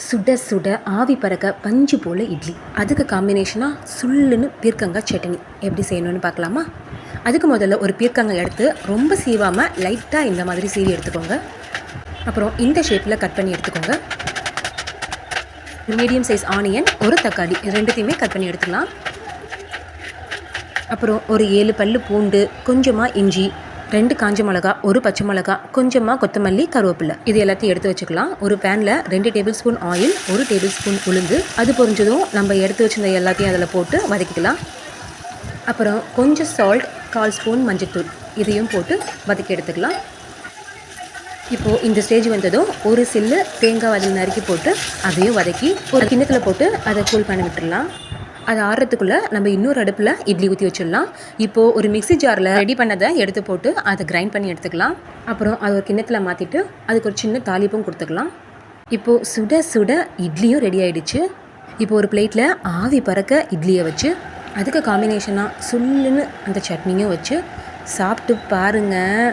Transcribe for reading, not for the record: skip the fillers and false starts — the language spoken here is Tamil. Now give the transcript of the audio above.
சுட சுட ஆவி பறக்க பஞ்சு போல் இட்லி, அதுக்கு காம்பினேஷனாக சுள்ளுன்னு பீர்க்கங்காய் சட்னி எப்படி செய்யணும்னு பார்க்கலாமா? அதுக்கு முதல்ல ஒரு பீர்க்கங்காய் எடுத்து ரொம்ப சீவாமல் லைட்டாக இந்த மாதிரி சீவி எடுத்துக்கோங்க. அப்புறம் இந்த ஷேப்பில் கட் பண்ணி எடுத்துக்கோங்க. மீடியம் சைஸ் ஆனியன், ஒரு தக்காளி, ரெண்டுத்தையுமே கட் பண்ணி எடுத்துக்கலாம். அப்புறம் ஒரு 7 பல்லு பூண்டு, கொஞ்சமாக இஞ்சி, 2 காஞ்ச மிளகா, ஒரு பச்சை மிளகா, கொஞ்சமாக கொத்தமல்லி, கருவேப்பிலை, இது எல்லாத்தையும் எடுத்து வச்சுக்கலாம். ஒரு பேனில் 2 table spoon oil, 1 table spoon உளுந்து, அது பொரிஞ்சதும் நம்ம எடுத்து வச்சிருந்த எல்லாத்தையும் அதில் போட்டு வதக்கிக்கலாம். அப்புறம் கொஞ்சம் சால்ட், 1/4 ஸ்பூன் மஞ்சள்தூள், இதையும் போட்டு வதக்கி எடுத்துக்கலாம். இப்போது இந்த ஸ்டேஜ் வந்ததும் ஒரு சில்லு தேங்காய் அதில் நறுக்கி போட்டு அதையும் வதக்கி ஒரு கிண்ணத்தில் போட்டு அதை கூல் பண்ணி விட்டுடலாம். அது ஆடுறதுக்குள்ளே நம்ம இன்னொரு அடுப்பில் இட்லி ஊற்றி வச்சிடலாம். இப்போது ஒரு மிக்ஸி ஜாரில் ரெடி பண்ணதை எடுத்து போட்டு அதை கிரைண்ட் பண்ணி எடுத்துக்கலாம். அப்புறம் அதை ஒரு கிண்ணத்தில் மாற்றிட்டு அதுக்கு ஒரு சின்ன தாளிப்பும் கொடுத்துக்கலாம். இப்போது சுட சுட இட்லியும் ரெடி ஆகிடுச்சு. இப்போ ஒரு பிளேட்டில் ஆவி பறக்க இட்லியை வச்சு அதுக்கு காம்பினேஷனாக சுல்லுன்னு அந்த சட்னியும் வச்சு சாப்பிட்டு பாருங்கள்.